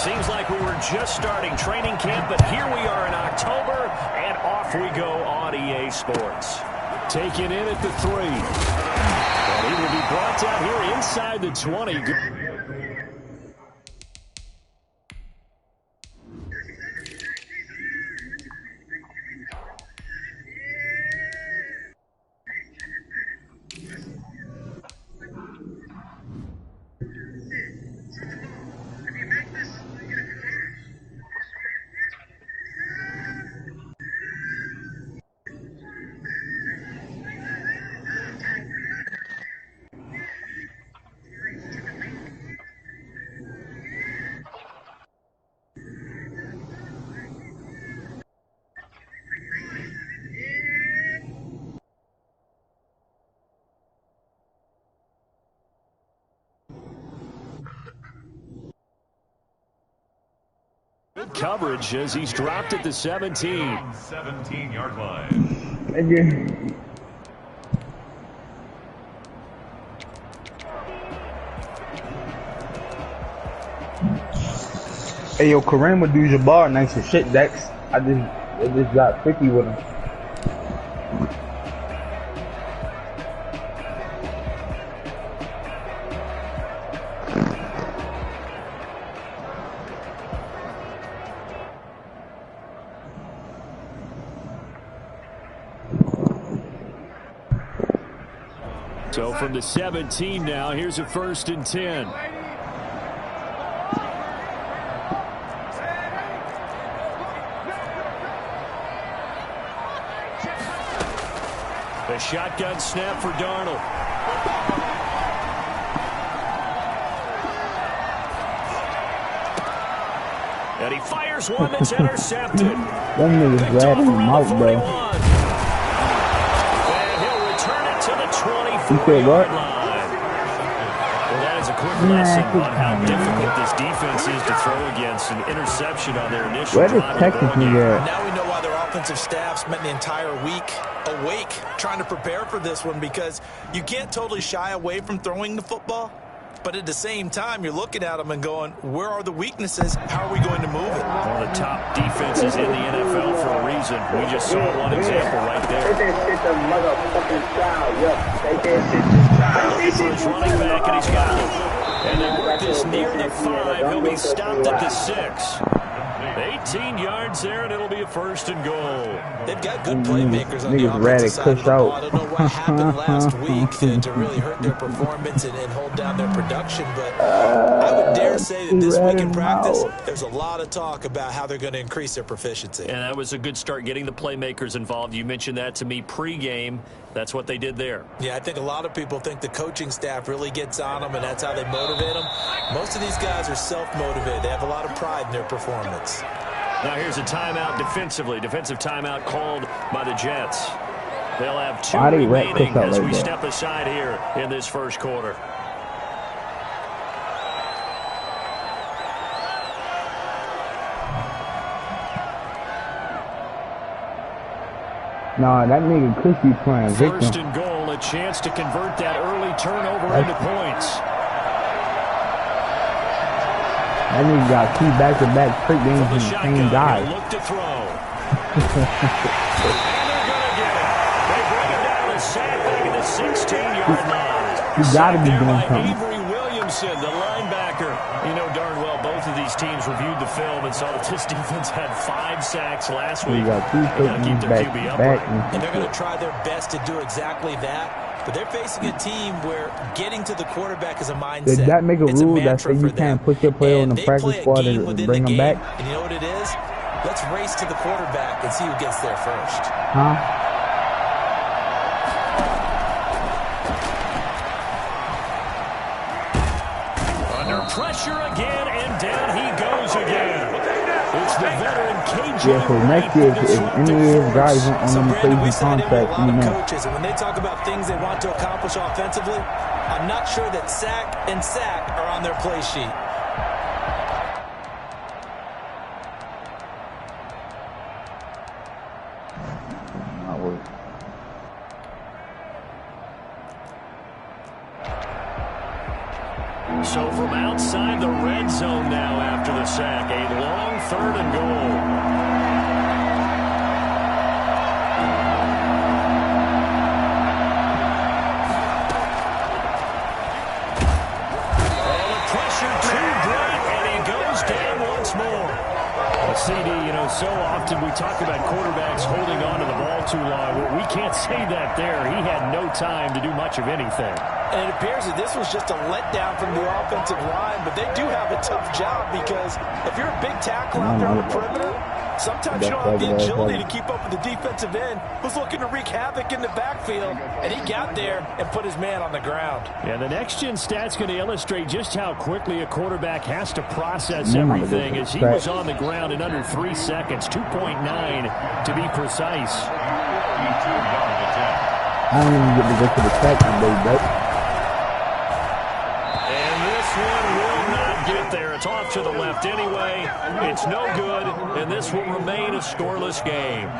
Seems like we were just starting training camp, but here we are in October, and off we go on EA Sports. Taken in at the 3. And he will be brought down here inside the 20. Good coverage as he's dropped at the 17. 17-yard line. Again. Hey, yo, Kareem Abdul-Jabbar, nice as shit, Dex. I just got 50 with him. So from the 17 now, here's a 1st and 10. The shotgun snap for Darnold. And he fires one that's intercepted. That nigga's grabbing him out, bro. You said what? Well, that is a quick lesson on how difficult this defense is to throw against. An interception on their initial drive. Where does Texas be at? Now we know why their offensive staff spent the entire week awake trying to prepare for this one, because you can't totally shy away from throwing the football. But at the same time, you're looking at them and going, where are the weaknesses? How are we going to move it? One of the top defenses in the NFL for a reason. We just saw one example right there. They did the motherfucking style. Yep, they did the style. He's running back, and he's got it. And they work this near the 5. He'll be stopped at the 6. 18 yards there, and it'll be a 1st and goal. They've got good playmakers on the offensive side of the ball. I don't know what happened last week to really hurt their performance and hold down their production, but I would dare say that this week in practice, there's a lot of talk about how they're going to increase their proficiency. And that was a good start, getting the playmakers involved. You mentioned that to me pregame. That's what they did there. Yeah, I think a lot of people think the coaching staff really gets on them, and that's how they motivate them. Most of these guys are self-motivated. They have a lot of pride in their performance. Now here's a timeout defensively. Defensive timeout called by the Jets. They'll have 2 remaining as we step aside here in this first quarter. Nah, that nigga Chris be playing victim. 1st and goal, a chance to convert that early turnover into points. That nigga got 2 back-to-back straight games from the same guy. Look to throw. And they're going to get it. They bring him down to sack back at the 16-yard line. You got to be doing something. Avery Williamson, the linebacker. You know darn well both of these teams reviewed the film and saw that this defense had 5 sacks last week. You got 2 keep their QB upright. And they're going to try their best to do exactly that. But they're facing a team where getting to the quarterback is a mindset. Did that make a rule that say you can't put your player on the practice squad and bring them back? And you know what it is? Let's race to the quarterback and see who gets there first. Huh? Under pressure again, and down he goes again. It's the veteran KJ. Yeah, so next year, if any of these guys on the crazy contract, you know. Coaches, and when they talk about things they want to accomplish offensively, I'm not sure that sack and sack are on their play sheet. So from outside the red zone now after the sack. A long 3rd and goal. CD, you know, so often we talk about quarterbacks holding on to the ball too long. Well, we can't say that there. He had no time to do much of anything. And it appears that this was just a letdown from the offensive line, but they do have a tough job because if you're a big tackle out there on the perimeter, sometimes you don't have the agility to keep up with the defensive end who's looking to wreak havoc in the backfield, and he got there and put his man on the ground. Yeah, the next-gen stat's going to illustrate just how quickly a quarterback has to process everything as he was on the ground in under 3 seconds, 2.9 to be precise. I don't even get to go to the track today, It's off to the left anyway. It's no good, and this will remain a scoreless game.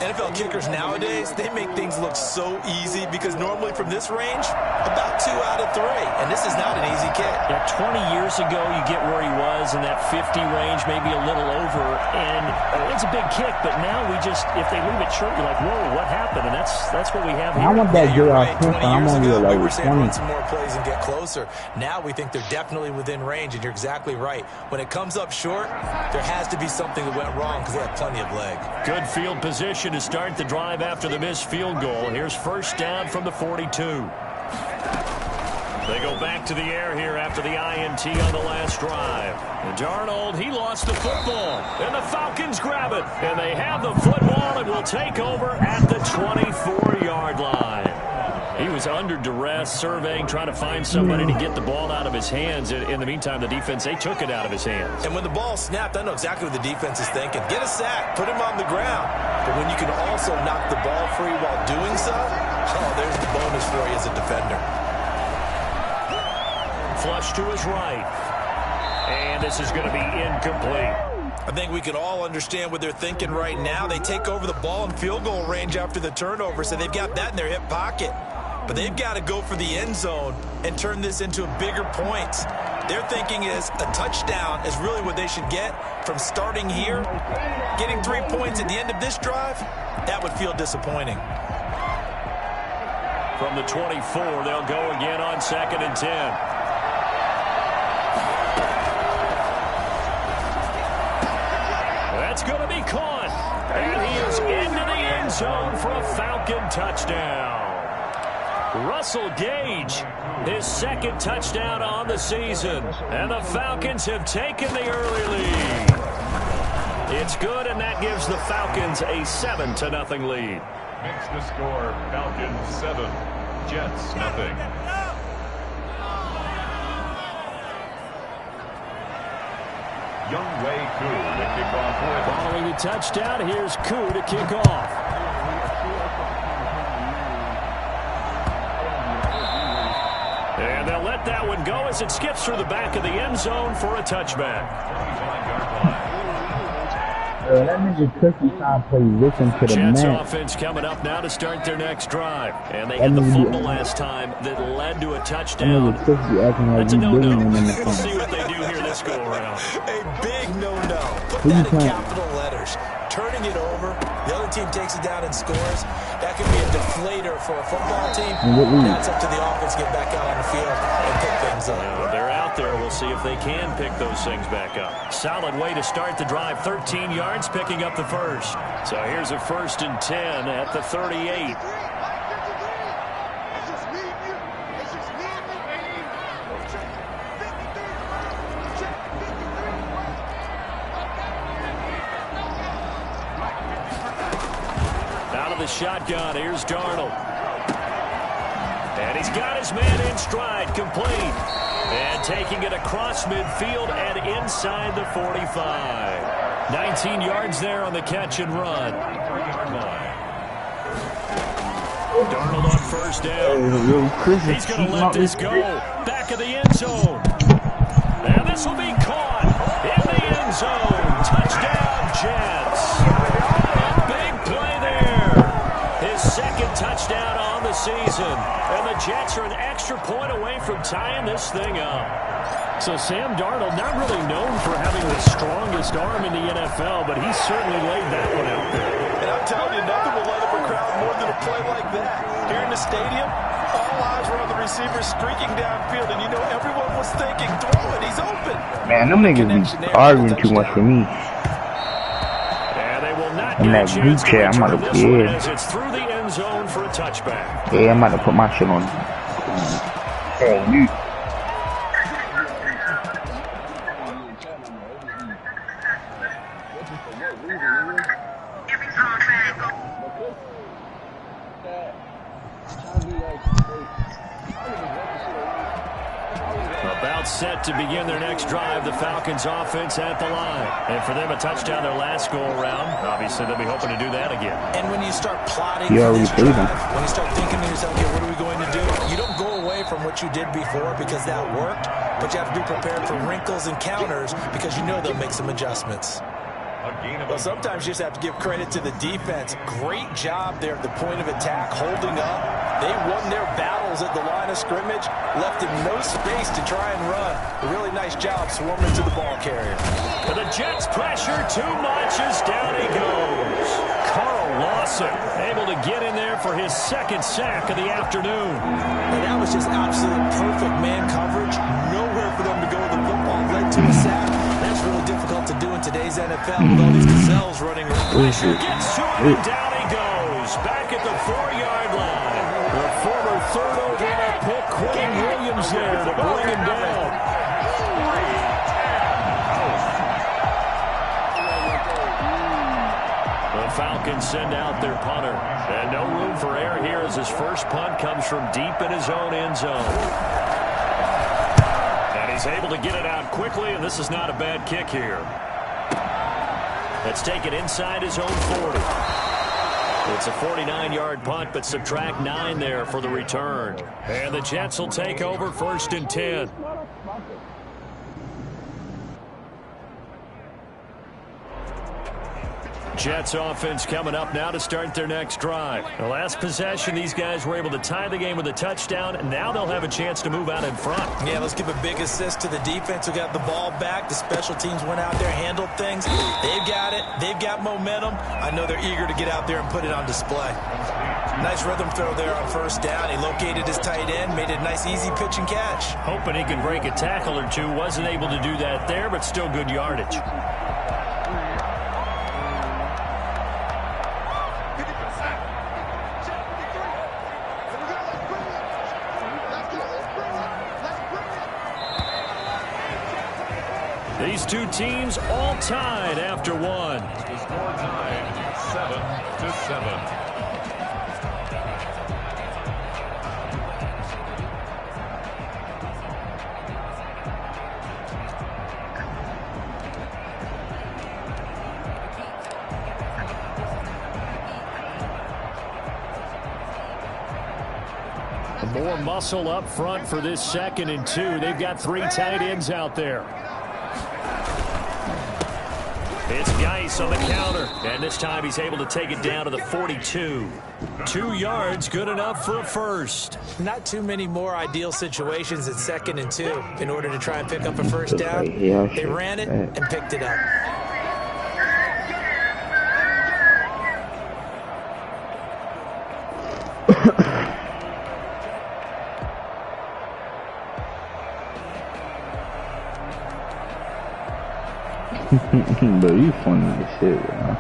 NFL kickers nowadays, they make things look so easy because normally from this range, about 2 out of 3. And this is not an easy kick. Yeah, 20 years ago, you get where he was in that 50 range, maybe a little over. And it's a big kick, but now we just, if they leave it short, you're like, whoa, what happened? And that's what we have here. I want that good right. 20 years ago, we were saying 20. run some more plays and get closer. Now we think they're definitely within range, and you're exactly right. When it comes up short, there has to be something that went wrong because they have plenty of leg. Good field position to start the drive after the missed field goal. Here's first down from the 42. They go back to the air here after the INT on the last drive. And Darnold, he lost the football. And the Falcons grab it. And they have the football and will take over at the 24-yard line. He was under duress, surveying, trying to find somebody to get the ball out of his hands. In the meantime, the defense, they took it out of his hands. And when the ball snapped, I know exactly what the defense is thinking. Get a sack, put him on the ground. But when you can also knock the ball free while doing so, oh, there's the bonus for you as a defender. Flush to his right. And this is going to be incomplete. I think we can all understand what they're thinking right now. They take over the ball in field goal range after the turnover, so they've got that in their hip pocket. But they've got to go for the end zone and turn this into bigger points. Their thinking is a touchdown is really what they should get from starting here. Getting 3 points at the end of this drive, that would feel disappointing. From the 24, they'll go again on 2nd and 10. That's going to be caught. And he is into the end zone for a Falcon touchdown. Russell Gage, his 2nd touchdown on the season. And the Falcons have taken the early lead. It's good, and that gives the Falcons a 7-0 lead. Makes the score Falcons 7, Jets 0. Younghoe Koo to kick off. Following the touchdown, here's Koo to kick off. And they'll let that one go as it skips through the back of the end zone for a touchback. That nigga Cookie trying to play listen to the Jets man. offense coming up now to start their next drive. And they had the fumble last time that led to a touchdown. That's a no-no. We'll see what they do here this go-around. A big no-no. Put that in capital letters. Turning it over, the other team takes it down and scores. That could be a deflator for a football team. That's up to the offense to get back out on the field and pick things up. They're out there. We'll see if they can pick those things back up. Solid way to start the drive. 13 yards, picking up the first. So here's a 1st and 10 at the 38. The shotgun. Here's Darnold. And he's got his man in stride, complete. And taking it across midfield and inside the 45. 19 yards there on the catch and run. Darnold on first down. He's going to let this go. Back of the end zone. And this will be caught in the end zone. Touchdown, Jets. Second touchdown on the season. And the Jets are an extra point away from tying this thing up. So Sam Darnold, not really known for having the fastest arm in the NFL, but he certainly laid that one out there. And I'm telling you, nothing will light up a crowd more than a play like that. Here in the stadium, all eyes were on the receiver streaking downfield, and you know everyone was thinking, throw it, he's open. Man, them niggas be arguing too much for me. And they will not In get that a chance group chat, to I'm return about this to one kid. as it's through the end zone for a touchback. Yeah, I'm about to put my shit on. Oh, you. About set to begin their next drive, the Falcons offense at the line. And for them, a touchdown their last go-around. Obviously, they'll be hoping to do that again. And when you start plotting You for already this played drive, him. when you start thinking to yourself, okay, what are we going to do? You don't go away from what you did before because that worked, but you have to be prepared for wrinkles and counters because you know they'll make some adjustments. Well, sometimes you just have to give credit to the defense. Great job there at the point of attack, holding up. They won their battles at the line of scrimmage, left him no space to try and run. A really nice job swarming to the ball carrier. But the Jets pressure too much as down he goes. Carl Lawson able to get in there for his second sack of the afternoon. And that was just absolute perfect man coverage. Nowhere for them to go with the football. Led to a sack. That's really difficult to do in today's NFL with all these gazelles running around. Pressure gets to him and down he goes. Back at the 4-yard line. The former third overall pick, Quinn Williams there to bring him down. The Falcons send out their punter. And no room for error here as his first punt comes from deep in his own end zone. And he's able to get it out quickly, and this is not a bad kick here. Let's take it inside his own 40. It's a 49-yard punt, but subtract 9 there for the return. And the Jets will take over 1st and 10. Jets offense coming up now to start their next drive. The last possession, these guys were able to tie the game with a touchdown, and now they'll have a chance to move out in front. Yeah, let's give a big assist to the defense who got the ball back. The special teams went out there, handled things. They've got it. They've got momentum. I know they're eager to get out there and put it on display. Nice rhythm throw there on 1st down. He located his tight end, made it a nice, easy pitch and catch. Hoping he could break a tackle or two. Wasn't able to do that there, but still good yardage. These two teams all tied after one. The score tied 7-7. More muscle up front for this 2nd and 2. They've got 3 tight ends out there. It's Geis on the counter, and this time he's able to take it down to the 42. 2 yards, good enough for a first. Not too many more ideal situations at 2nd and 2 in order to try and pick up a first down. They ran it and picked it up. But you funny as shit, man.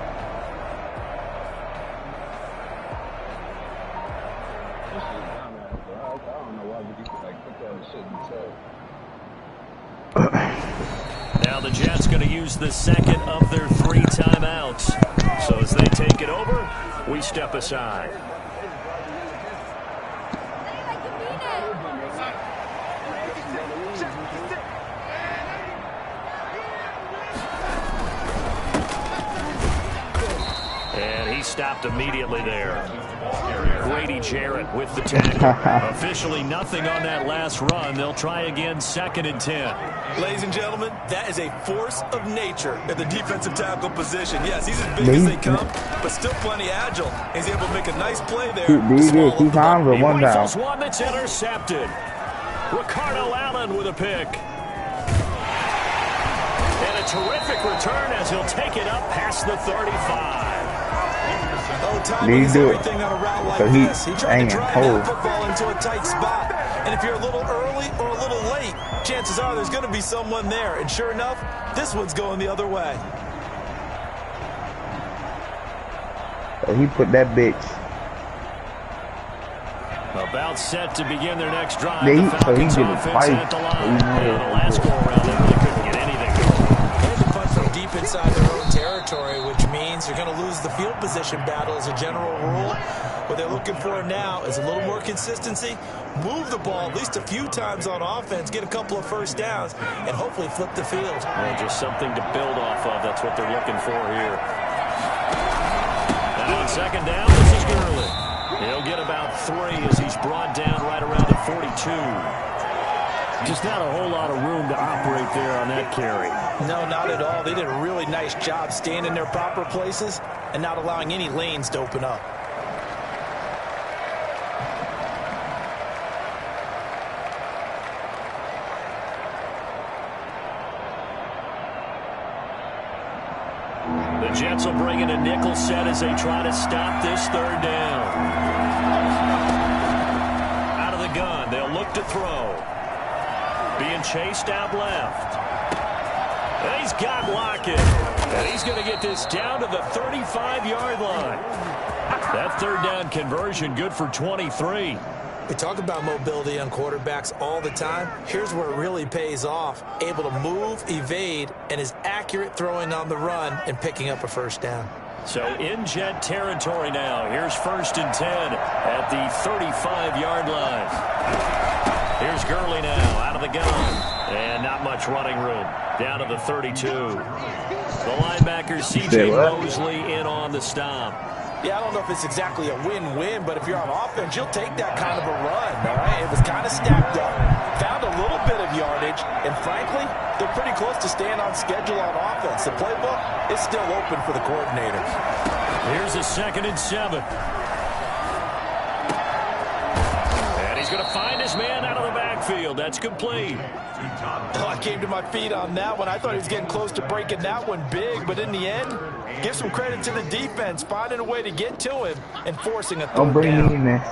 Now the Jets going to use the 2nd of their 3 timeouts. So as they take it over, we step aside. Stopped immediately there. Grady Jarrett with the tackle. Officially nothing on that last run. They'll try again 2nd and 10. Ladies and gentlemen, that is a force of nature at the defensive tackle position. Yes, he's as big as they come, but still plenty agile. He's able to make a nice play there. He did 2 times or 1 down. One that's intercepted. Ricardo Allen with a pick. And a terrific return as he'll take it up past the 35. Oh, timing is everything on a route like this. He tried to drive that football into a tight spot. And if you're a little early or a little late, chances are there's going to be someone there. And sure enough, this one's going the other way. He put that bitch. About set to begin their next drive. The Falcons offense at the line. The last go-around, they really couldn't get anything going. They had to punch from deep inside their own territory, which means you're going to lose the field position battle as a general rule. What they're looking for now is a little more consistency, move the ball at least a few times on offense, get a couple of first downs, and hopefully flip the field. Well, just something to build off of. That's what they're looking for here. And on second down, this is Gurley. He'll get about 3 as he's brought down right around the 42. Just not a whole lot of room to operate there on that carry. No, not at all. They did a really nice job staying in their proper places and not allowing any lanes to open up. The Jets will bring in a nickel set as they try to stop this third down. Out of the gun, they'll look to throw. Being chased out left. And he's got Lockett. And he's going to get this down to the 35-yard line. That third down conversion good for 23. We talk about mobility on quarterbacks all the time. Here's where it really pays off. Able to move, evade, and is accurate throwing on the run and picking up a first down. So in Jet territory now. Here's 1st and 10 at the 35-yard line. Here's Gurley now out of the gun. And not much running room. Down to the 32. The linebacker C.J. Mosley in on the stop. Yeah, I don't know if it's exactly a win-win, but if you're on offense, you'll take that kind of a run, all right? It was kind of stacked up, found a little bit of yardage, and frankly, they're pretty close to staying on schedule on offense. The playbook is still open for the coordinator. Here's a 2nd and 7. And he's going to find his man out of the backfield. That's complete. Oh, I came to my feet on that one. I thought he was getting close to breaking that one big, but in the end, give some credit to the defense, finding a way to get to him and forcing a third down. Don't bring me in there.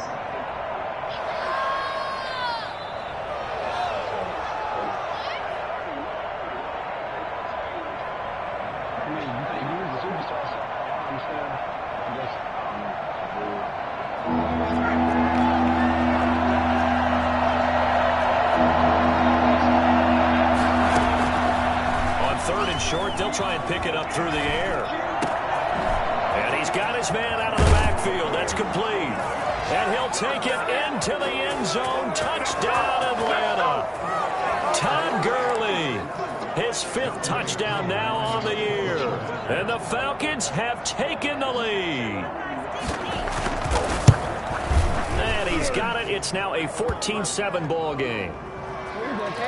They'll try and pick it up through the air. And he's got his man out of the backfield. That's complete. And he'll take it into the end zone. Touchdown, Atlanta. Todd Gurley. His 5th touchdown now on the year. And the Falcons have taken the lead. And he's got it. It's now a 14-7 ball game.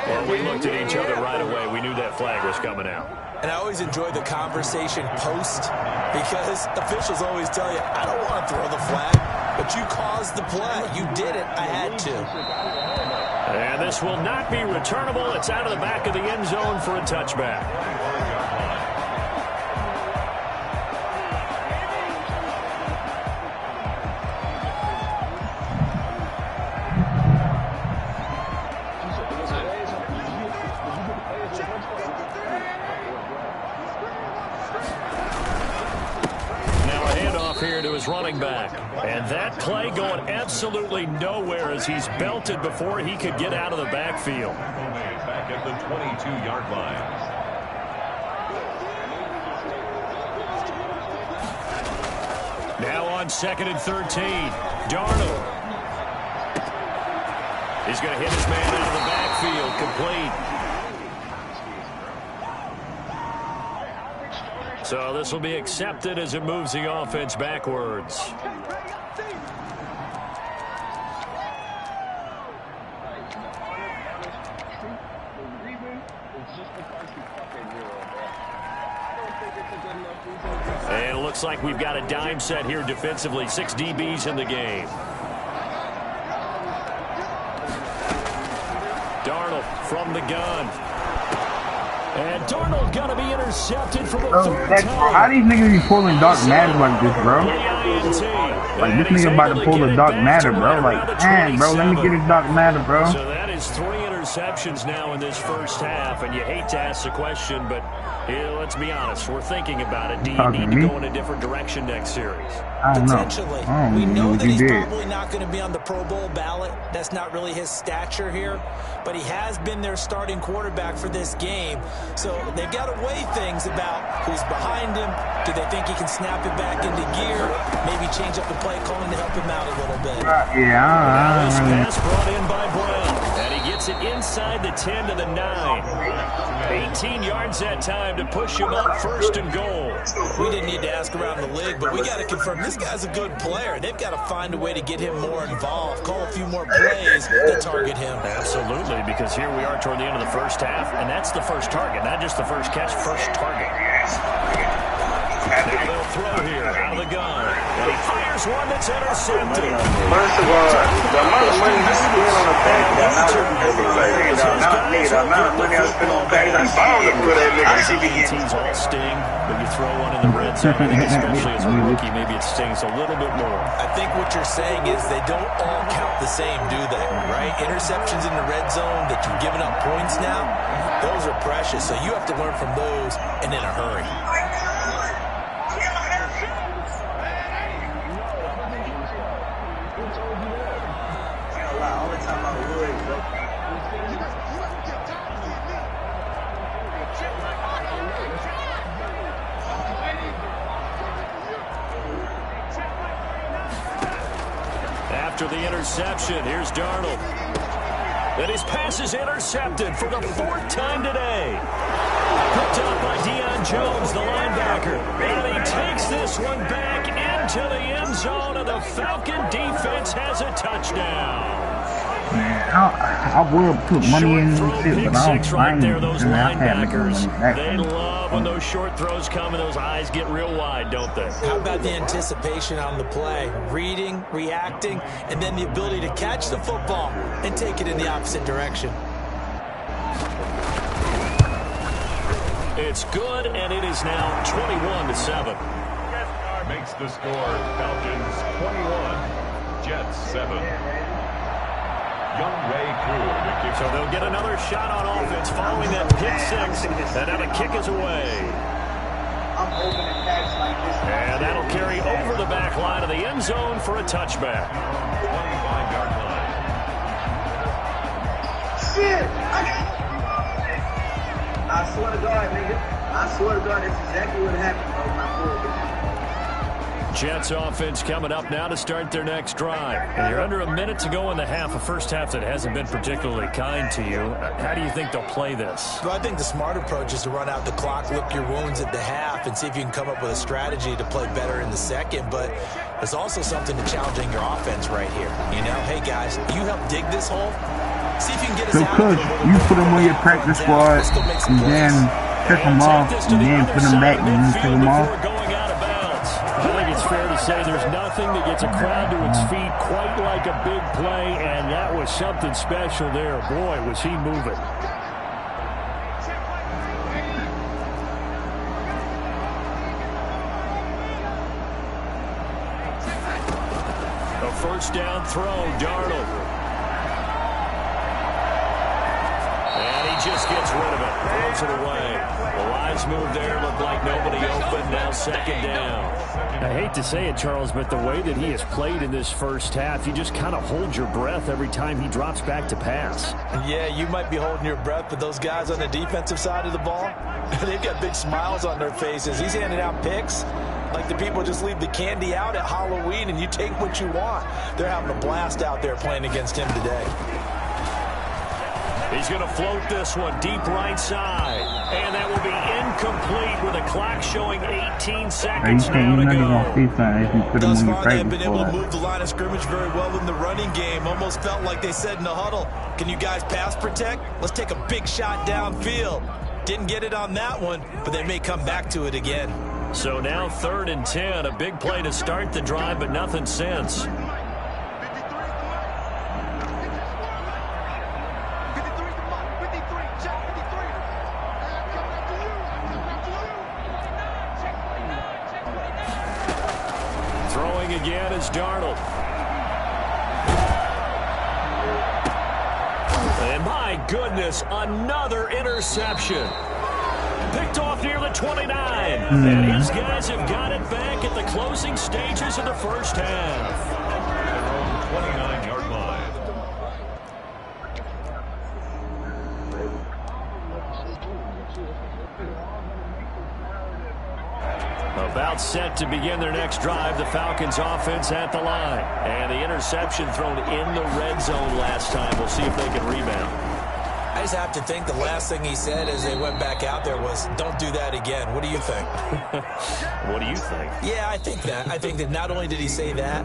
Well, we looked at each other right away. We knew that flag was coming out. And I always enjoy the conversation post because officials always tell you, I don't want to throw the flag, but you caused the play. You did it. I had to. And this will not be returnable. It's out of the back of the end zone for a touchback. Here to his running back. And that play going absolutely nowhere as he's belted before he could get out of the backfield. Back at the 22-yard line. Now on 2nd and 13. Darnold. He's going to hit his man out of the backfield. Complete. So this will be accepted as it moves the offense backwards. And it looks like we've got a dime set here defensively. 6 DBs in the game. Darnold from the gun. And Darnold going to be intercepted for the third time. How these niggas be pulling Dark Matter like this, bro? Like, this nigga about to pull the Dark Matter, bro. Like, man, bro, let me get his Dark Matter, bro. So that is 3 interceptions now in this first half, and you hate to ask the question, but let's be honest, we're thinking about it. Do you need to go in a different direction next series? I don't know. Potentially. We know that he's probably not going to be on the Pro Bowl ballot. That's not really his stature here, but he has been their starting quarterback for this game. So they've got to weigh things about who's behind him. Do they think he can snap it back into gear? Maybe change up the play calling to help him out a little bit. Now this pass brought in by Brown, and he gets it inside the 10 to the 9. 18 yards that time to push him up 1st and goal. We didn't need to ask around the league, but we got to confirm this guy's a good player. They've got to find a way to get him more involved, call a few more plays that target him. Absolutely, because here we are toward the end of the first half, and that's the first target, not just the first catch, first target. Now they'll throw here out of the gun, and he fires one that's intercepted. First of all, the amount of money you spend on a pack, the amount of money I spend on packs, I'm bound to put that nigga CBD. Teams all sting, but you throw one in the red zone, I think especially as a rookie, maybe it stings a little bit more. I think what you're saying is they don't all count the same, do they? Right? Interceptions in the red zone that you've given up points now, those are precious, so you have to learn from those and in a hurry. After the interception, here's Darnold. And his pass is intercepted for the 4th time today. Picked up by Deion Jones, the linebacker. And he takes this one back into the end zone, and the Falcon defense has a touchdown. I would put money in this shit, but I don't right there, those linebackers. They love when those short throws come and those eyes get real wide, don't they? How about the anticipation on the play? Reading, reacting, and then the ability to catch the football and take it in the opposite direction. It's good, and it is now 21-7. Makes the score Falcons 21, Jets 7. Younghoe Koo. So they'll get another shot on offense following that pick 6, and now the kick is away. And that'll carry over the back line of the end zone for a touchback. 25-yard line. Shit! I swear to God, nigga. I swear to God, that's exactly what happened, bro. My boy. Jets offense coming up now to start their next drive. And you're under a minute to go in the half, a first half that hasn't been particularly kind to you. How do you think they'll play this? Well, I think the smart approach is to run out the clock, lick your wounds at the half, and see if you can come up with a strategy to play better in the second. But there's also something to challenging your offense right here. You know, hey, guys, you help dig this hole. See if you can get us out. So, Coach, you put them on your practice squad, and then check them off, and then put them back, and then check them off. I think it's fair to say there's nothing that gets a crowd to its feet quite like a big play, and that was something special there. Boy, was he moving. A first down throw, Darnold. And he just gets rid of it, throws it away. The lines move there, look like nobody open, now 2nd down. I hate to say it, Charles, but the way that he has played in this first half, you just kind of hold your breath every time he drops back to pass. Yeah, you might be holding your breath, but those guys on the defensive side of the ball, they've got big smiles on their faces. He's handing out picks like the people just leave the candy out at Halloween and you take what you want. They're having a blast out there playing against him today. He's going to float this one deep right side. And that will be incomplete with a clock showing 18 seconds now to go. Thus far, they've been able to move the line of scrimmage very well in the running game. Almost felt like they said in the huddle, can you guys pass protect? Let's take a big shot downfield. Didn't get it on that one, but they may come back to it again. So now 3rd and 10. A big play to start the drive, but nothing since. again is Darnold. And my goodness, another interception. Picked off near the 29. And his guys have got it back at the closing stages of the first half. 29-yard line. About set to begin their next drive, the Falcons offense at the line. And the interception thrown in the red zone last time. We'll see if they can rebound. I just have to think the last thing he said as they went back out there was, don't do that again. What do you think? What do you think? Yeah, I think that. I think that not only did he say that,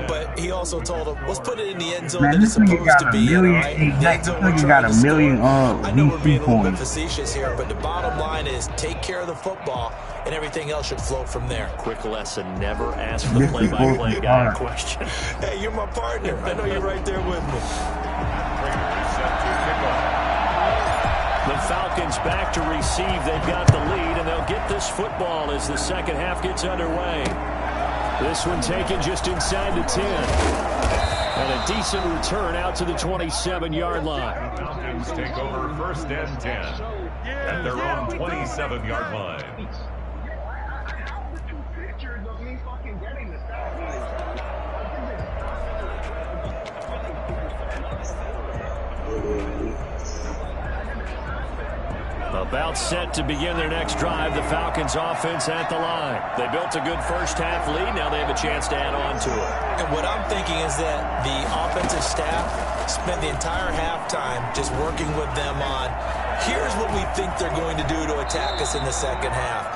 but he also told him, let's put it in the end zone Man, that it's this nigga supposed to be. this nigga got a million I know we're being VC a little bit points. facetious here, but the bottom line is take care of the football, and everything else should flow from there. Quick lesson, never ask the play-by-play guy a question. Hey, you're my partner. I know you're right there with me. The Falcons back to receive. They've got the lead, and they'll get this football as the second half gets underway. This one taken just inside the 10. And a decent return out to the 27-yard line. Falcons take over first and 10 at their own 27-yard line. About set to begin their next drive, the Falcons offense at the line. They built a good first half lead. Now they have a chance to add on to it. And what I'm thinking is that the offensive staff spent the entire halftime just working with them on, here's what we think they're going to do to attack us in the second half.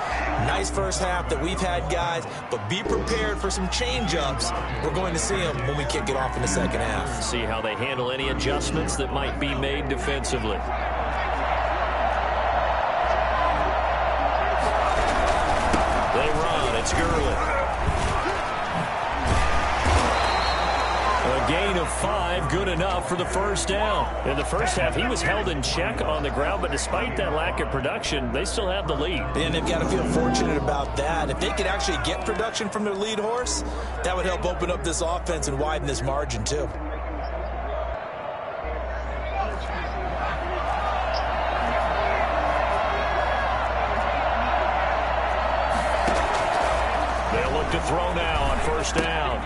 Nice first half that we've had, guys, but be prepared for some change-ups. We're going to see them when we kick it off in the second half. See how they handle any adjustments that might be made defensively. They run. It's Gurley. A gain of 5, good enough for the first down. In the first half, he was held in check on the ground, but despite that lack of production, they still have the lead. And they've got to feel fortunate about that. If they could actually get production from their lead horse, that would help open up this offense and widen this margin, too. They'll look to throw now on first down.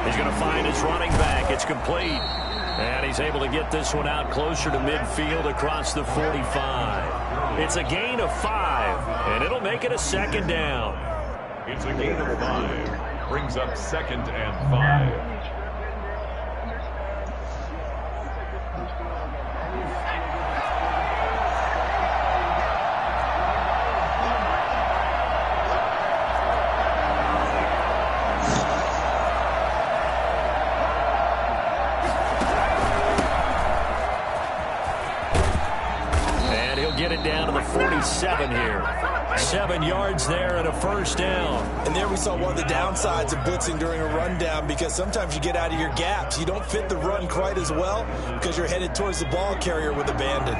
He's going to find his running back. It's complete. And he's able to get this one out closer to midfield across the 45. It's a gain of 5, and it'll make it a second down. It's a gain of 5. Brings up second and 5. Get it down to the 47 here. 7 yards there and a first down. And there we saw one of the downsides of blitzing during a rundown, because sometimes you get out of your gaps. You don't fit the run quite as well because you're headed towards the ball carrier with abandon.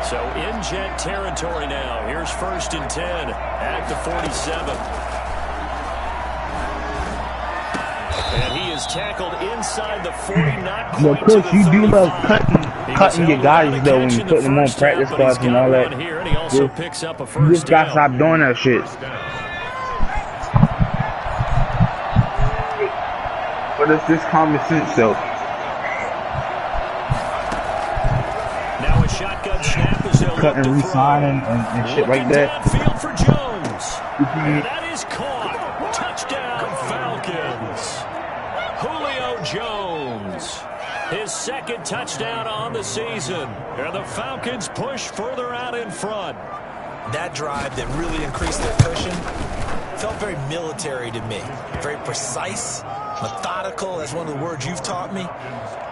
So in jet territory now. Here's first and 10 at the 47. And he is tackled inside the 40, not quite. But Chris, you do love cutting your guys though when you put them on practice squads and all that. Here, and he also picks up a You first just gotta down. stop doing that shit. But it's just common sense though. Now a shotgun snap as they'll Cutting, look to re-signing, and shit like that. Downfield for Jones. And that is caught. Touchdown, Falcons. Julio Jones. His second touchdown on the season. And the Falcons push further out in front. That drive that really increased their cushion felt very military to me. Very precise, methodical, that's one of the words you've taught me.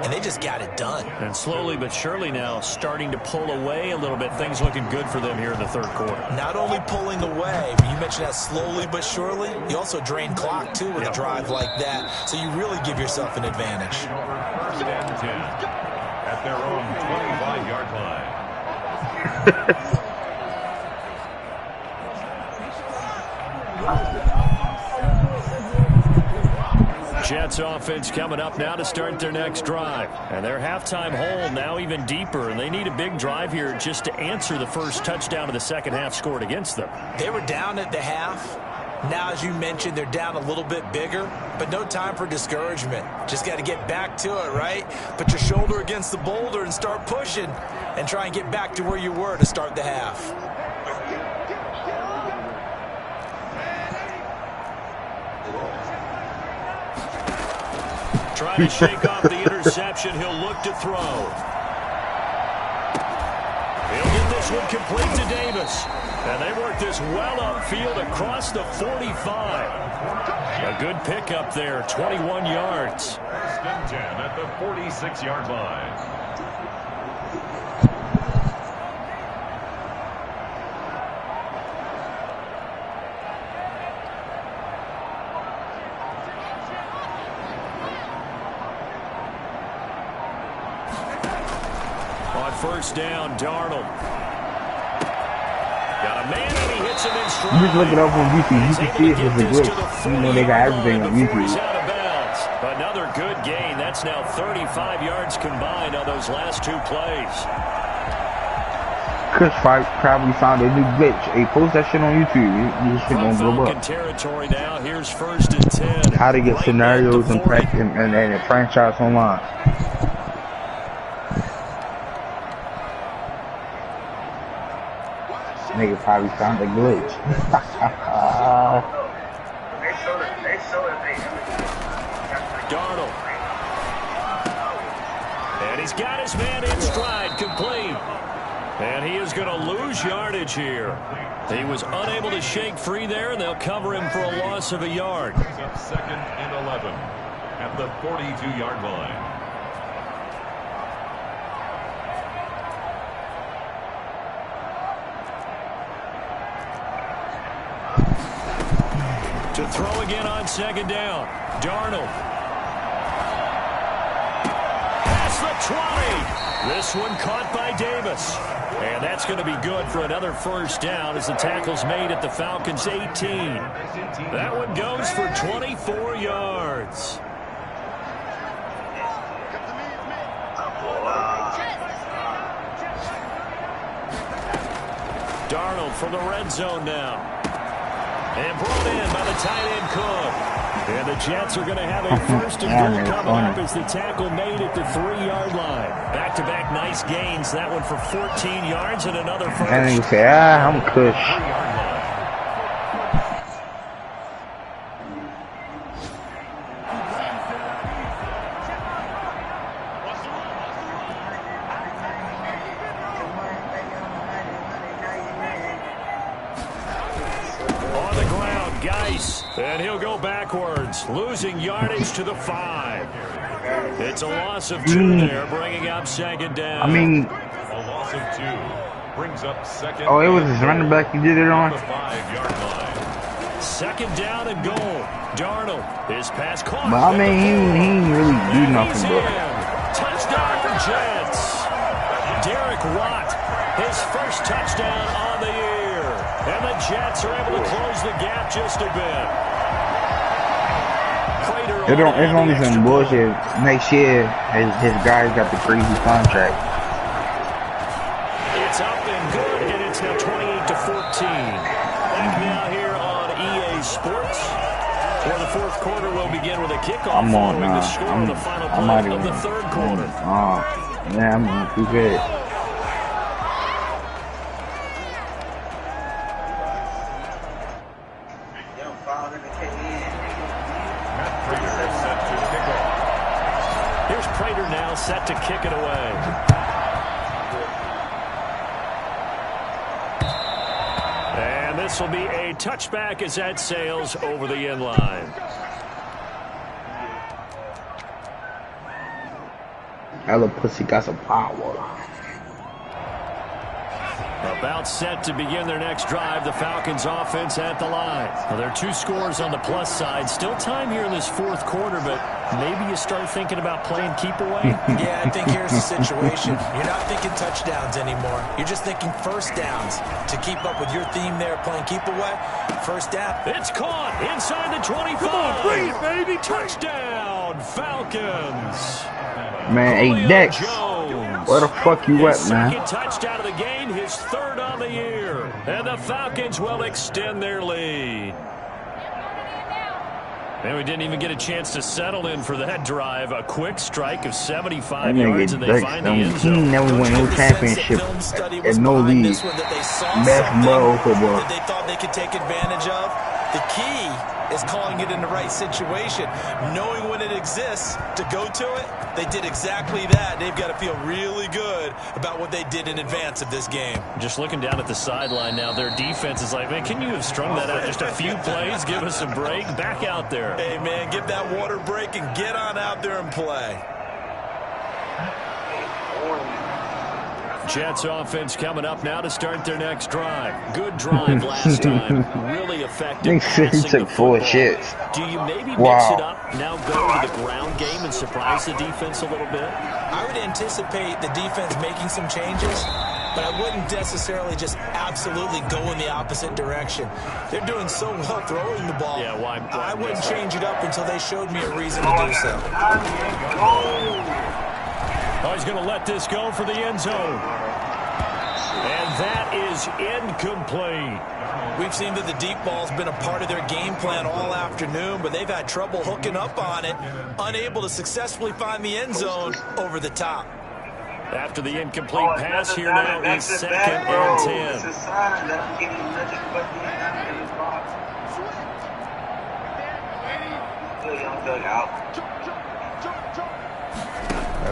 And they just got it done. And slowly but surely now starting to pull away a little bit. Things looking good for them here in the third quarter. Not only pulling away, but you mentioned that slowly but surely. You also drain clock, too, with a drive like that. So you really give yourself an advantage. First and 10 at their own 25-yard line. Jets offense coming up now to start their next drive. And their halftime hole now even deeper. And they need a big drive here just to answer the first touchdown of the second half scored against them. They were down at the half. Now, as you mentioned, they're down a little bit bigger, but no time for discouragement. Just got to get back to it, right? Put your shoulder against the boulder and start pushing and try and get back to where you were to start the half. Trying to shake off the interception. He'll look to throw. He'll get this one complete to Davis. And they work this well upfield across the 45. A good pickup there, 21 yards. First and 10 at the 46-yard line. On first down, Darnold. Got a man and he hits him in stride. You just look it up on YouTube. You can see it's just a glitch. You know they got everything on YouTube. Another good gain. That's now 35 yards combined on those last two plays. Chris probably found a new glitch. Hey, post that shit on YouTube. You shit gonna blow up. Territory now. Here's first and 10. How to get scenarios and franchise online. Nigga probably found a glitch. Darnold. And he's got his man in stride, complete. And he is going to lose yardage here. He was unable to shake free there, and they'll cover him for a loss of a yard. Second and 11 at the 42-yard line. To throw again on second down. Darnold. Past the 20. This one caught by Davis. And that's going to be good for another first down as the tackle's made at the Falcons' 18. That one goes for 24 yards. Darnold from the red zone now. And brought in by the tight end Cook. And the Jets are going to have a first and goal coming up as the tackle made at the 3-yard line. Back-to-back nice gains. That one for 14 yards and another first. And you say, I'm Kush. And he'll go backwards, losing yardage to the 5. It's a loss of 2 there, bringing up second down. I mean, a loss of 2 brings up second. Oh, it was his running back he did it on? The 5-yard line. Second down and goal. Darnold, his pass caught. But I mean, he ain't really do nothing, bro. Touchdown, Jets. Derek Watt, his first touchdown on the year. And the Jets are able to close the gap just a bit. It's only some bullshit. Next year, his guys got the crazy contract. It's up and good, and it's now 28-14. Back now here on EA Sports, where the fourth quarter will begin with a kickoff following the score of the final play of the third quarter. Yeah, I'm too good. Here's Prater now set to kick it away. And this will be a touchback as that sails over the end line. That little pussy got some power. A About set to begin their next drive. The Falcons offense at the line. Well, there are 2 scores on the plus side. Still time here in this fourth quarter, but maybe you start thinking about playing keep away. Yeah, I think here's the situation. You're not thinking touchdowns anymore. You're just thinking first downs. To keep up with your theme there, playing keep away, first down. It's caught inside the 25. Come on, bring it, baby. Touchdown, Falcons. Man, hey, Dex. Where the fuck you at, man? Second touchdown of the game, his 3rd on the year. And the Falcons will extend their lead. And we didn't even get a chance to settle in for that drive. A quick strike of 75 yards, and they find the end zone. He never won no championship and no league. Basketball, football. That they thought they could take advantage of. The key is calling it in the right situation, knowing when it exists to go to it. They did exactly that. They've got to feel really good about what they did in advance of this game. Just looking down at the sideline now, their defense is like, man, can you have strung that out just a few plays? Give us a break. Back out there. Hey, man, give that water break and get on out there and play. Jets offense coming up now to start their next drive. Good drive last time. Really effective. He took 4 shits. Do you maybe mix it up, now go to the ground game and surprise the defense a little bit? I would anticipate the defense making some changes, but I wouldn't necessarily just absolutely go in the opposite direction. They're doing so well throwing the ball. Yeah, why I wouldn't change it up until they showed me a reason to do so. Oh, he's going to let this go for the end zone. And that is incomplete. We've seen that the deep ball's been a part of their game plan all afternoon, but they've had trouble hooking up on it, unable to successfully find the end zone over the top. After the incomplete pass here now is 2nd and 10.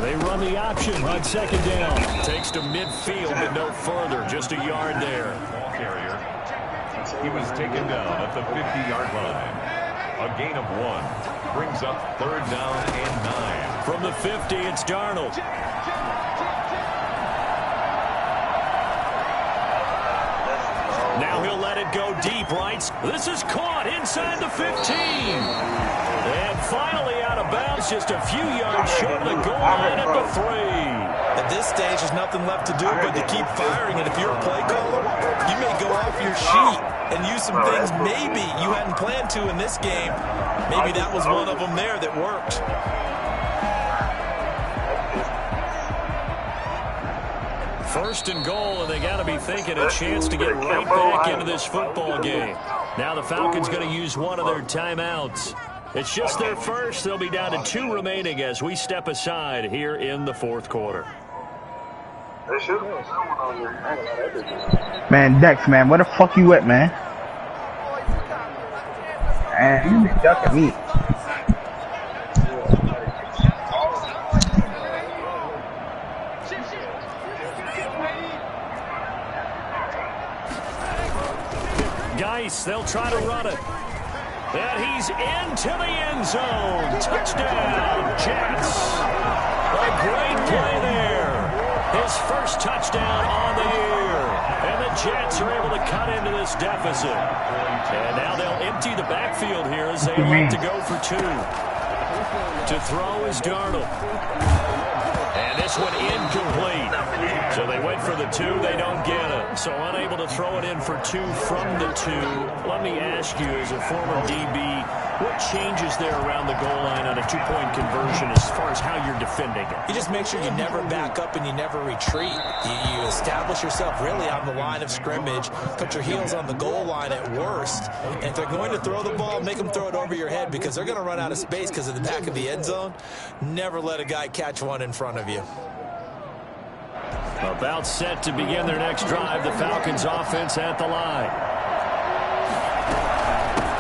They run the option on 2nd down. Takes to midfield, but no further. Just a yard there. Ball carrier. He was taken down at the 50-yard line. A gain of 1 brings up 3rd down and 9. From the 50, it's Darnold. Now he'll let it go deep, right? This is caught inside the 15. And finally out of bounds, just a few yards short of the goal line at the 3. At this stage, there's nothing left to do but to keep firing. And if you're a play caller, you may go off your sheet and use some things maybe you hadn't planned to in this game. Maybe that was one of them there that worked. First and goal, and they got to be thinking a chance to get right back into this football game. Now the Falcons going to use one of their timeouts. It's just their first. They'll be down to 2 remaining as we step aside here in the 4th quarter. Man, Dex, man, where the fuck you at, man? Man, you been ducking me. Geis, they'll try to run it. And he's into the end zone. Touchdown, Jets. A great play there. His first touchdown on the year. And the Jets are able to cut into this deficit. And now they'll empty the backfield here as they look to go for 2. To throw is Darnold. And this one incomplete. So they went for the 2, they don't get it. So unable to throw it in for 2 from the 2. Let me ask you, as a former DB, what changes there around the goal line on a 2-point conversion as far as how you're defending it? You just make sure you never back up and you never retreat. You establish yourself really on the line of scrimmage, put your heels on the goal line at worst. And if they're going to throw the ball, make them throw it over your head because they're going to run out of space because of the back of the end zone. Never let a guy catch one in front of you. About set to begin their next drive. The Falcons offense at the line.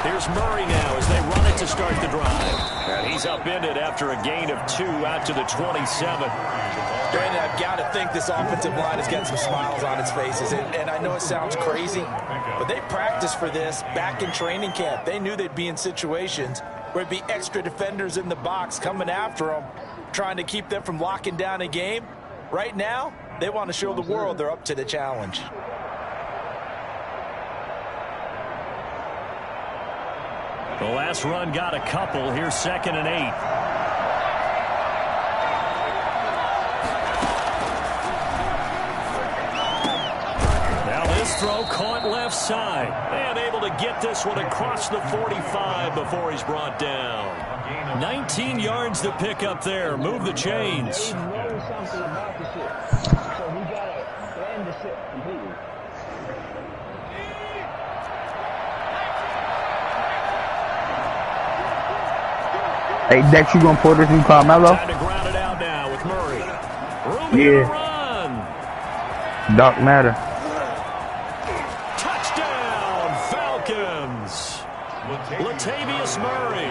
Here's Murray now as they run it to start the drive. And he's upended after a gain of 2 out to the 27. Brandon, I've got to think this offensive line is getting some smiles on its faces. And I know it sounds crazy, but they practiced for this back in training camp. They knew they'd be in situations where there'd be extra defenders in the box coming after them, trying to keep them from locking down a game. Right now, they want to show the world they're up to the challenge. The last run got a couple. Here's 2nd and 8. This throw caught left side. And able to get this one across the 45 before he's brought down. 19 yards to pick up there. Move the chains. Hey, Dex, you gonna pull this in Carmelo? Time to ground it out now with Murray. Room here to run. Dark matter. Latavius Murray,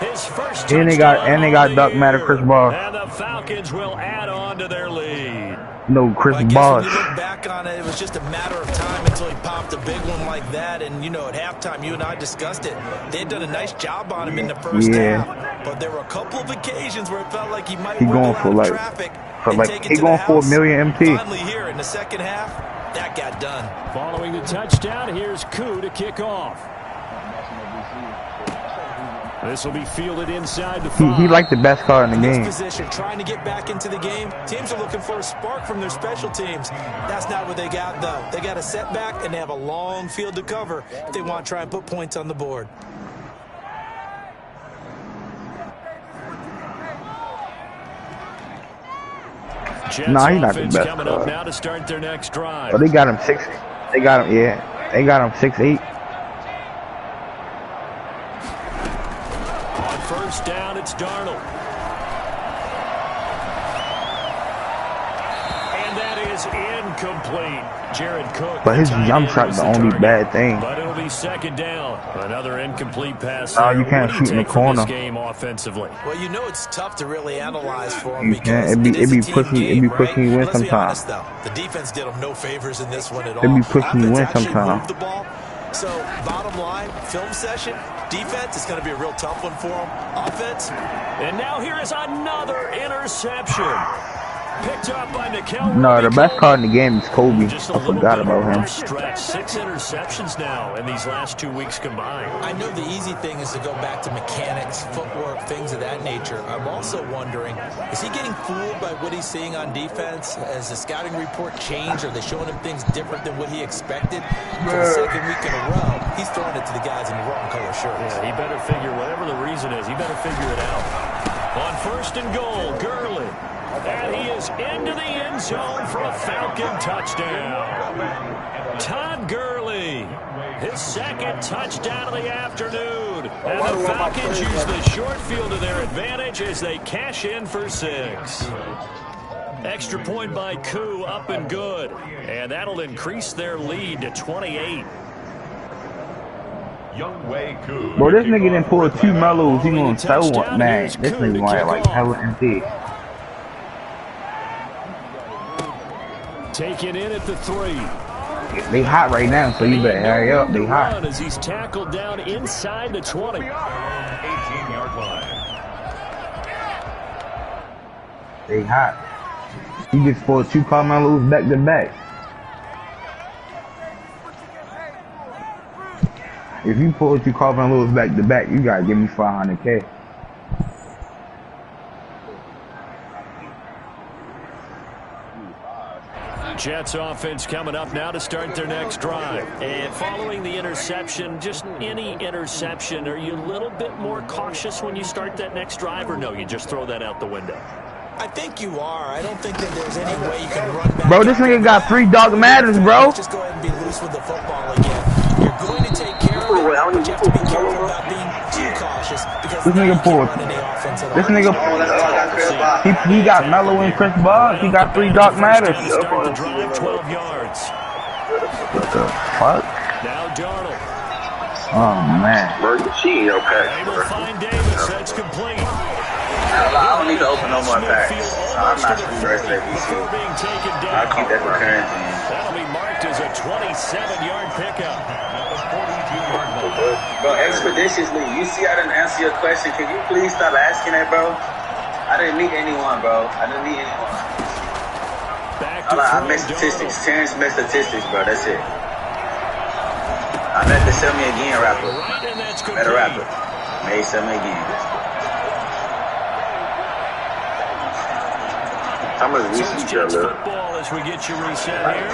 his first And they got Dark Matter Chris Bosh. And the Falcons will add on to their lead. No, Chris Bosh. When you look back on it, it was just a matter of time until he popped a big one like that. And, you know, at halftime, you and I discussed it. They had done a nice job on him in the first half. But there were a couple of occasions where it felt like he might going for like, traffic he going for $1 million MT. Finally here in the second half, that got done. Following the touchdown, here's Koo to kick off. This will be fielded inside the 5. He like the best card in the game. Position, trying to get back into the game. Teams are looking for a spark from their special teams. That's not what they got, though. They got a setback, and they have a long field to cover if they want to try and put points on the board. Nah, he's not the best coming up now to start their next drive. But they got him 6. They got him, They got him 6'8". First down, it's Darnold. And that is incomplete. Jared Cook. But his jump shot's the only bad thing. But it'll be 2nd down. Another incomplete pass. Oh, you can't shoot in the corner. This game offensively. Well, you know it's tough to really analyze for him because it be pushing you win sometimes. The defense did him no favors in this one at all. It be pushing you win sometimes. So, bottom line, film session, defense is going to be a real tough one for him. Offense. And now here is another interception. Picked up by Nickel. No, the best card in the game is Kobe. I forgot about him. Stretch. 6 interceptions now in these last 2 weeks combined. I know the easy thing is to go back to mechanics, footwork, things of that nature. I'm also wondering, is he getting fooled by what he's seeing on defense? Has the scouting report changed? Are they showing him things different than what he expected? For the second week in a row, he's throwing it to the guys in the wrong color shirts. Yeah, he better figure, whatever the reason is, he better figure it out. On 1st and goal, Gurley. And he is into the end zone for a Falcon touchdown. Todd Gurley, his 2nd touchdown of the afternoon. And the Falcons use the short field to their advantage as they cash in for 6. Extra point by Koo, up and good. And that'll increase their lead to 28. Bro, this nigga didn't pull 2 mellows. He gonna sell one, man. This nigga wanted like hella empty. Taken in at the 3. They hot right now, so you better hurry up. They hot. As he's tackled down inside the 20. 18-yard line. They hot. He just pulled 2 Carmelos back to back. If you pull 2 Carmelos back to back, you gotta give me $500K. Jets offense coming up now to start their next drive. And following the interception, just any interception, are you a little bit more cautious when you start that next drive, or no, you just throw that out the window? I think you are. I don't think that there's any way you can run back. Bro, this nigga got 3 Dark Matters, bro. Just go ahead and be loose with the football again. You're going to take care of it, but you have to be careful about being too cautious because this nigga pulled. This nigga, he got Melo and Chris Bosh. He got 3 Dark Matters. Start the drive, 12 yards. What the fuck? Now Darnold. Oh man. Bro, you cheating your pack. They will find Davis. That's complete. I don't need to open no more packs. I'm not from the rest of I'll keep that for currency. That'll be marked as a 27-yard pickup. Bro, expeditiously, you see I didn't answer your question. Can you please stop asking that, bro? I didn't meet anyone, bro. I didn't meet anyone. I met statistics. Terrence met statistics, bro. That's it. I met the Sell Me Again rapper. Right in that Better rapper. Made 7 again. How much reset you got football as we get you reset here.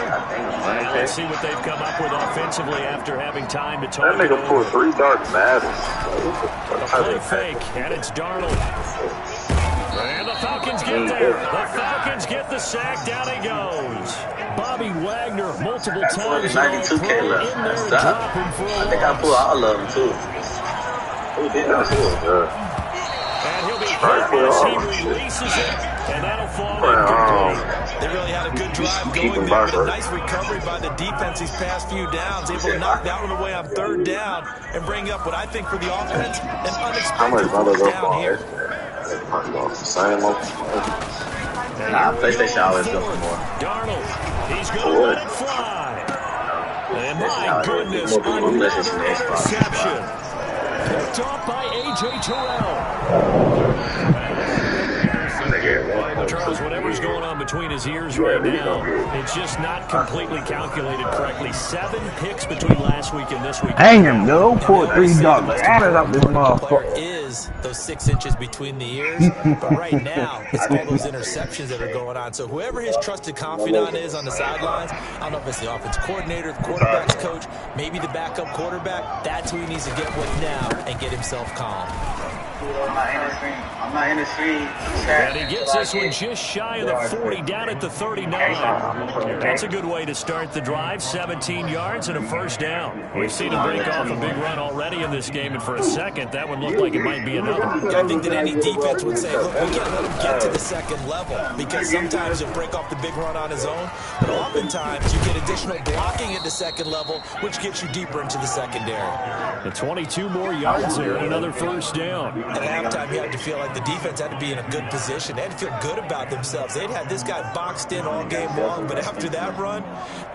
Let's see what they've come up with offensively after having time to talk. That nigga pulled 3 dark Maddens. A play fake, and it's Darnold. And the Falcons get there. The Falcons get the sack. Down he goes. Bobby Wagner multiple times. 92K left. That's tough. I think I pulled all of them, too. Who did that? And he'll be hurt as he releases it. And that'll fall incomplete. They really had a good drive going there, but a nice recovery by the defense these past few downs, able to knock that one away on 3rd down and bring up what I think for the offense, an unexpected 4th down here. Nah, PlayStation always go for more. Darnold, he's going to let it fly. And my goodness, interception. Picked off by A.J. Terrell. Charles, whatever's going on between his ears right now, it's just not completely calculated correctly. 7 picks between last week and this week. Hang him, go. Pull 3 dogs. Add it up this motherfucker. Is those 6 inches between the ears, but right now, it's all those interceptions that are going on. So whoever his trusted confidant is on the sidelines, I don't know if it's the offense coordinator, the quarterback's coach, maybe the backup quarterback, that's who he needs to get with now and get himself calm. I'm not in the stream. And he gets this one just shy of the 40, down at the 39. That's a good way to start the drive. 17 yards and a 1st down. We've seen him break off a big run already in this game, and for a second, that one looked like it might be another. I think that any defense would say, look, we can't let him get to the 2nd level, because sometimes he'll break off the big run on his own, but oftentimes you get additional blocking at the 2nd level, which gets you deeper into the secondary. And 22 more yards there and another 1st down. At halftime, you had to feel like the defense had to be in a good position. They had to feel good about themselves. They'd had this guy boxed in all game long, but after that run,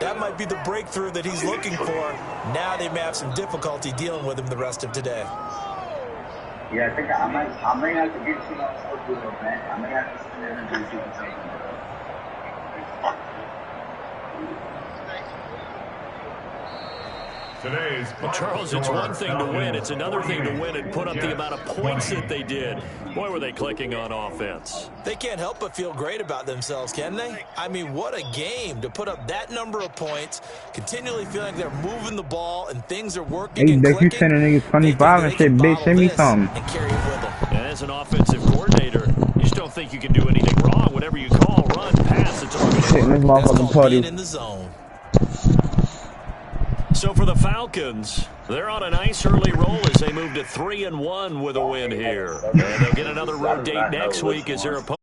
that might be the breakthrough that he's looking for. Now they may have some difficulty dealing with him the rest of today. Yeah, I think I might have to get you on social, man. I may have to spend energy to do something. Well, Charles, it's one thing to win. It's another thing to win and put up the amount of points that they did. Boy, were they clicking on offense. They can't help but feel great about themselves, can they? I mean, what a game to put up that number of points, continually feeling they're moving the ball and things are working and clicking. You sending niggas 25 and shit, bitch, send me something. And carry it with them. And as an offensive coordinator, you just don't think you can do anything wrong. Whatever you call, run, pass, it's all going to work. This motherfucking party. In the zone. So for the Falcons, they're on a nice early roll as they move to 3-1 with a win here. And they'll get another road date next week as their opponent.